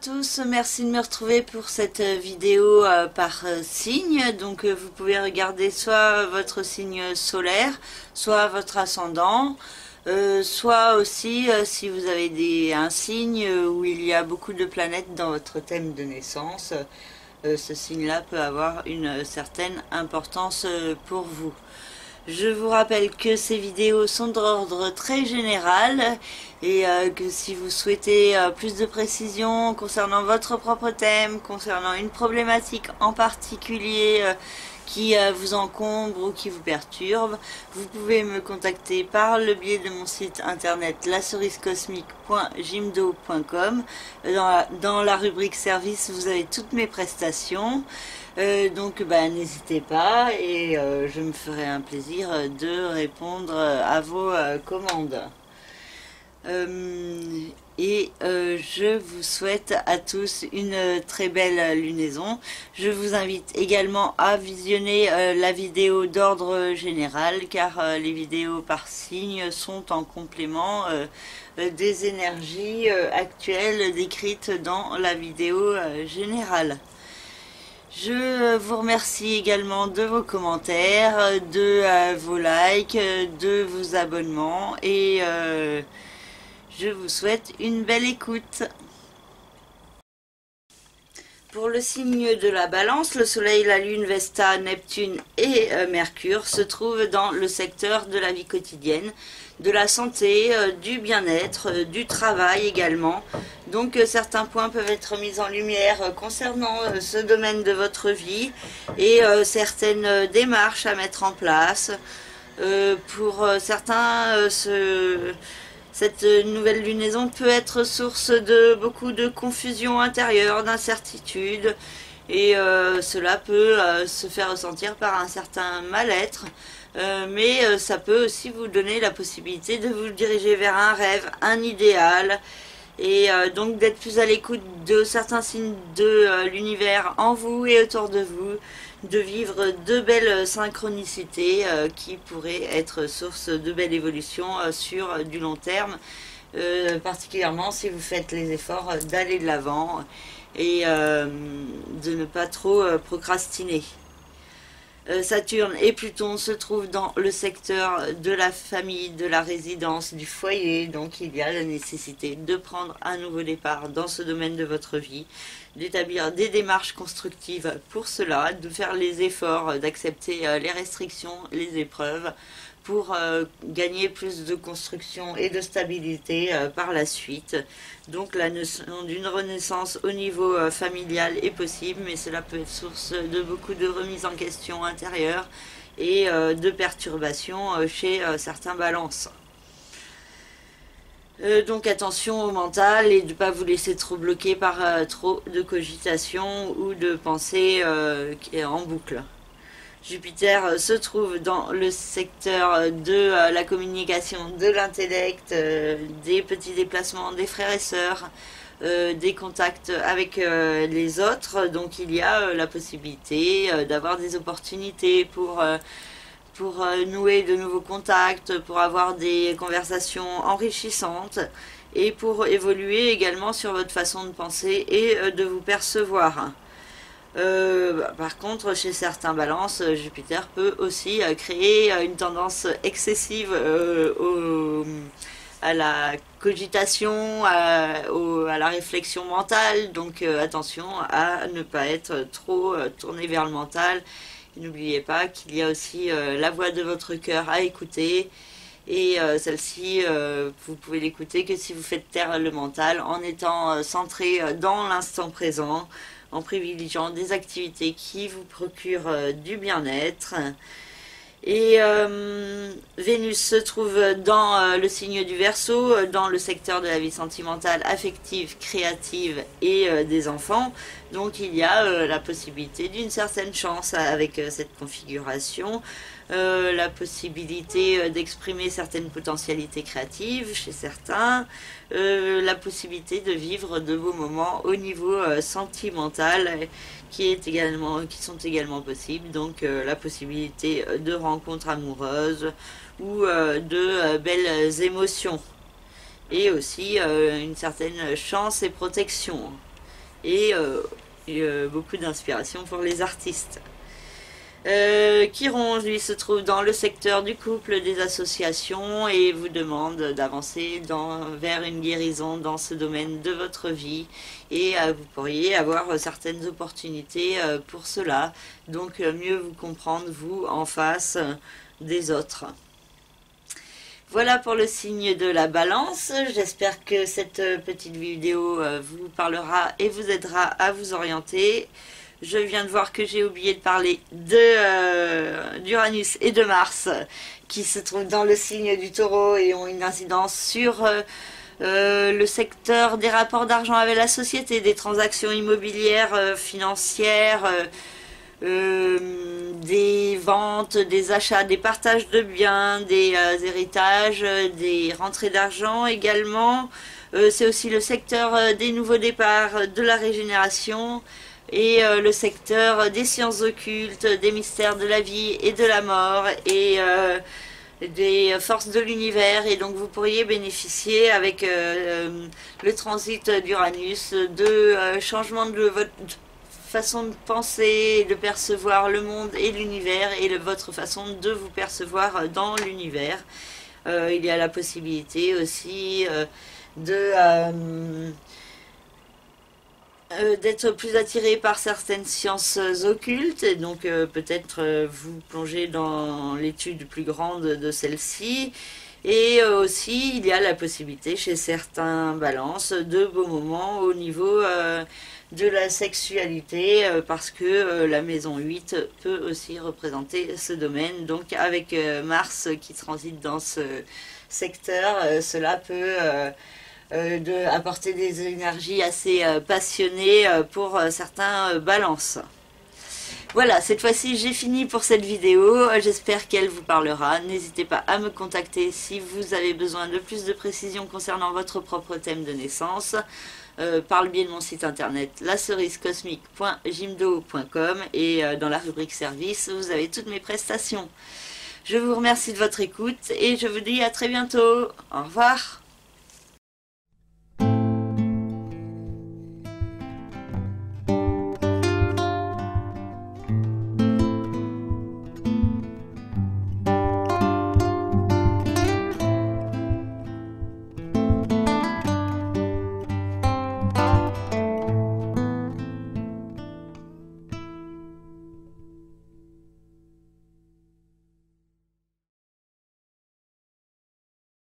tous, merci de me retrouver pour cette vidéo par signe. Donc vous pouvez regarder soit votre signe solaire, soit votre ascendant, soit aussi si vous avez un signe où il y a beaucoup de planètes dans votre thème de naissance, ce signe-là peut avoir une certaine importance pour vous. Je vous rappelle que ces vidéos sont d'ordre très général et que si vous souhaitez plus de précision concernant votre propre thème, concernant une problématique en particulier qui vous encombre ou qui vous perturbe, vous pouvez me contacter par le biais de mon site internet lacerisecosmique.jimdo.com. Dans la rubrique service, vous avez toutes mes prestations. Donc n'hésitez pas et je me ferai un plaisir de répondre à vos commandes. Je vous souhaite à tous une très belle lunaison. Je vous invite également à visionner la vidéo d'ordre général car les vidéos par signe sont en complément des énergies actuelles décrites dans la vidéo générale. Je vous remercie également de vos commentaires, de vos likes, de vos abonnements et je vous souhaite une belle écoute. Pour le signe de la Balance, le Soleil, la Lune, Vesta, Neptune et Mercure se trouvent dans le secteur de la vie quotidienne, de la santé, du bien-être, du travail également. Donc certains points peuvent être mis en lumière concernant ce domaine de votre vie et certaines démarches à mettre en place. Pour certains, cette nouvelle lunaison peut être source de beaucoup de confusion intérieure, d'incertitude et cela peut se faire ressentir par un certain mal-être. Mais ça peut aussi vous donner la possibilité de vous diriger vers un rêve, un idéal, et donc d'être plus à l'écoute de certains signes de l'univers en vous et autour de vous, de vivre de belles synchronicités qui pourraient être source de belles évolutions sur du long terme, particulièrement si vous faites les efforts d'aller de l'avant et de ne pas trop procrastiner. Saturne et Pluton se trouvent dans le secteur de la famille, de la résidence, du foyer, donc il y a la nécessité de prendre un nouveau départ dans ce domaine de votre vie, d'établir des démarches constructives pour cela, de faire les efforts, d'accepter les restrictions, les épreuves, pour gagner plus de construction et de stabilité par la suite. Donc la notion d'une renaissance au niveau familial est possible, mais cela peut être source de beaucoup de remises en question intérieures et de perturbations chez certains balances. Donc attention au mental et de ne pas vous laisser trop bloquer par trop de cogitation ou de pensée en boucle. Jupiter se trouve dans le secteur de la communication, de l'intellect, des petits déplacements des frères et sœurs, des contacts avec les autres. Donc il y a la possibilité d'avoir des opportunités pour nouer de nouveaux contacts, pour avoir des conversations enrichissantes et pour évoluer également sur votre façon de penser et de vous percevoir. Par contre, chez certains balances, Jupiter peut aussi créer une tendance excessive à la cogitation, à la réflexion mentale. Donc attention à ne pas être trop tourné vers le mental. N'oubliez pas qu'il y a aussi la voix de votre cœur à écouter. Et celle-ci, vous pouvez l'écouter que si vous faites taire le mental en étant centré dans l'instant présent, en privilégiant des activités qui vous procurent du bien-être. Et Vénus se trouve dans le signe du Verseau, dans le secteur de la vie sentimentale, affective, créative et des enfants. Donc il y a la possibilité d'une certaine chance avec cette configuration, la possibilité d'exprimer certaines potentialités créatives chez certains, la possibilité de vivre de beaux moments au niveau sentimental qui sont également possibles, donc la possibilité de rencontres amoureuses ou de belles émotions et aussi une certaine chance et protection. et beaucoup d'inspiration pour les artistes. Chiron, lui, se trouve dans le secteur du couple, des associations et vous demande d'avancer vers une guérison dans ce domaine de votre vie et vous pourriez avoir certaines opportunités pour cela, donc mieux vous comprendre vous en face des autres. Voilà pour le signe de la Balance. J'espère que cette petite vidéo vous parlera et vous aidera à vous orienter. Je viens de voir que j'ai oublié de parler d'Uranus et de Mars qui se trouvent dans le signe du Taureau et ont une incidence sur le secteur des rapports d'argent avec la société, des transactions immobilières, financières, des ventes, des achats, des partages de biens, des héritages, des rentrées d'argent également. C'est aussi le secteur des nouveaux départs, de la régénération et le secteur des sciences occultes, des mystères de la vie et de la mort et des forces de l'univers. Et donc vous pourriez bénéficier avec le transit d'Uranus de changements de votre façon de penser, de percevoir le monde et l'univers et votre façon de vous percevoir dans l'univers. Il y a la possibilité aussi d'être plus attiré par certaines sciences occultes et donc peut-être vous plonger dans l'étude plus grande de celle-ci. Et aussi il y a la possibilité chez certains balances de beaux moments au niveau de la sexualité parce que la maison 8 peut aussi représenter ce domaine. Donc avec Mars qui transite dans ce secteur, cela peut apporter des énergies assez passionnées pour certains balances. Voilà, cette fois-ci j'ai fini pour cette vidéo, j'espère qu'elle vous parlera. N'hésitez pas à me contacter si vous avez besoin de plus de précisions concernant votre propre thème de naissance par le biais de mon site internet lacerisecosmique.jimdo.com et dans la rubrique service vous avez toutes mes prestations. Je vous remercie de votre écoute et je vous dis à très bientôt. Au revoir.